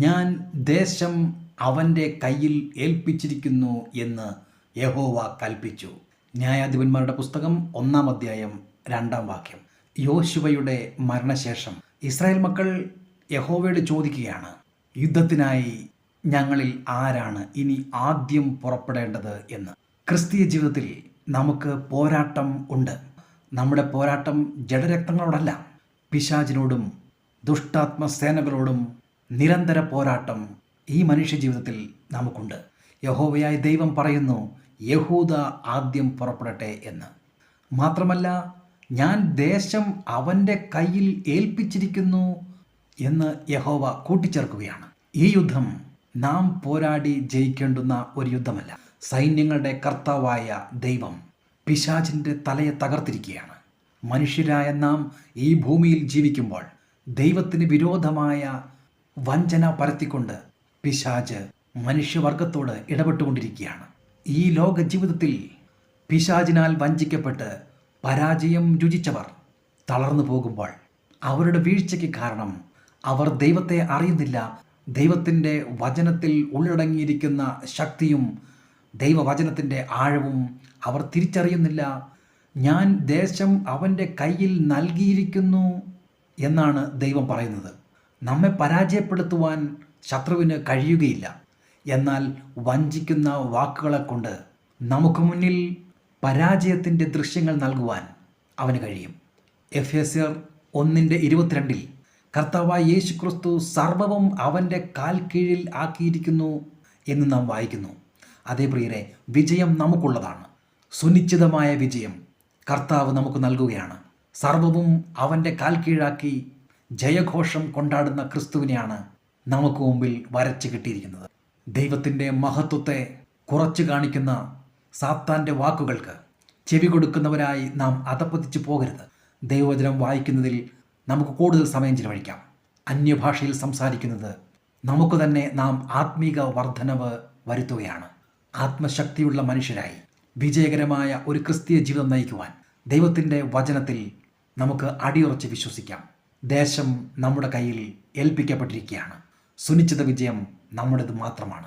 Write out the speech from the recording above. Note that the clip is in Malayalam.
ഞാൻ ദേശം അവൻ്റെ കയ്യിൽ ഏൽപ്പിച്ചിരിക്കുന്നു എന്ന് യഹോവ കൽപ്പിച്ചു. ന്യായാധിപന്മാരുടെ പുസ്തകം 1-ാം അധ്യായം 2-ാം വാക്യം. യോശുവയുടെ മരണശേഷം ഇസ്രായേൽ മക്കൾ യഹോവയോട് ചോദിക്കുകയാണ്, യുദ്ധത്തിനായി ഞങ്ങളിൽ ആരാണ് ഇനി ആദ്യം പുറപ്പെടേണ്ടത് എന്ന്. ക്രിസ്തീയ ജീവിതത്തിൽ നമുക്ക് പോരാട്ടം ഉണ്ട്. നമ്മുടെ പോരാട്ടം ജഡരക്തങ്ങളോടല്ല, പിശാചിനോടും ദുഷ്ടാത്മസേനകളോടും നിരന്തര പോരാട്ടം ഈ മനുഷ്യ ജീവിതത്തിൽ നമുക്കുണ്ട്. യഹോവയായ ദൈവം പറയുന്നു, യഹൂദ ആദ്യം പുറപ്പെടട്ടെ എന്ന്. മാത്രമല്ല, ഞാൻ ദേശം അവൻ്റെ കയ്യിൽ ഏൽപ്പിച്ചിരിക്കുന്നു എന്ന് യഹോവ കൂട്ടിച്ചേർക്കുകയാണ്. ഈ യുദ്ധം നാം പോരാടി ജയിക്കേണ്ടുന്ന ഒരു യുദ്ധമല്ല. സൈന്യങ്ങളുടെ കർത്താവായ ദൈവം പിശാചിൻ്റെ തലയെ തകർത്തിരിക്കുകയാണ്. മനുഷ്യരായ നാം ഈ ഭൂമിയിൽ ജീവിക്കുമ്പോൾ ദൈവത്തിന് വിരോധമായ വഞ്ചന പരത്തിക്കൊണ്ട് പിശാച് മനുഷ്യവർഗത്തോട് ഇടപെട്ടുകൊണ്ടിരിക്കുകയാണ്. ഈ ലോക ജീവിതത്തിൽ പിശാചിനാൽ വഞ്ചിക്കപ്പെട്ട് പരാജയം രുചിച്ചവർ തളർന്നു പോകുമ്പോൾ അവരുടെ വീഴ്ചയ്ക്ക് കാരണം അവർ ദൈവത്തെ അറിയുന്നില്ല. ദൈവത്തിൻ്റെ വചനത്തിൽ ഉള്ളടങ്ങിയിരിക്കുന്ന ശക്തിയും ദൈവവചനത്തിൻ്റെ ആഴവും അവർ തിരിച്ചറിയുന്നില്ല. ഞാൻ ദേശം അവൻ്റെ കയ്യിൽ നൽകിയിരിക്കുന്നു എന്നാണ് ദൈവം പറയുന്നത്. നമ്മെ പരാജയപ്പെടുത്തുവാൻ ശത്രുവിന് കഴിയുകയില്ല. എന്നാൽ വഞ്ചിക്കുന്ന വാക്കുകളെ കൊണ്ട് നമുക്ക് മുന്നിൽ പരാജയത്തിൻ്റെ ദൃശ്യങ്ങൾ നൽകുവാൻ അവന് കഴിയും. എഫേസ്യർ 1:22 കർത്താവായ യേശു ക്രിസ്തു സർവ്വവും അവൻ്റെ കാൽ കീഴിൽ ആക്കിയിരിക്കുന്നു എന്ന് നാം വായിക്കുന്നു. അതേ പ്രിയരെ, വിജയം നമുക്കുള്ളതാണ്. സുനിശ്ചിതമായ വിജയം കർത്താവ് നമുക്ക് നൽകുകയാണ്. സർവ്വവും അവൻ്റെ കാൽ കീഴാക്കി ജയഘോഷം കൊണ്ടാടുന്ന ക്രിസ്തുവിനെയാണ് നമുക്ക് മുമ്പിൽ വരച്ച് കിട്ടിയിരിക്കുന്നത്. ദൈവത്തിൻ്റെ മഹത്വത്തെ കുറച്ച് കാണിക്കുന്ന സാത്താൻ്റെ വാക്കുകൾക്ക് ചെവി കൊടുക്കുന്നവരായി നാം അധപ്പതിച്ചു പോകരുത്. ദൈവവചനം വായിക്കുന്നതിൽ നമുക്ക് കൂടുതൽ സമയം ചിലവഴിക്കാം. അന്യഭാഷയിൽ സംസാരിക്കുന്നത് നമുക്ക് തന്നെ നാം ആത്മീക വർധനവ് വരുത്തുകയാണ്. ആത്മശക്തിയുള്ള മനുഷ്യരായി വിജയകരമായ ഒരു ക്രിസ്തീയ ജീവിതം നയിക്കുവാൻ ദൈവത്തിൻ്റെ വചനത്തിൽ നമുക്ക് അടിയുറച്ച് വിശ്വസിക്കാം. ദേശം നമ്മുടെ കയ്യിൽ ഏൽപ്പിക്കപ്പെട്ടിരിക്കുകയാണ്. സുനിശ്ചിത വിജയം നമ്മുടേത് മാത്രമാണ്.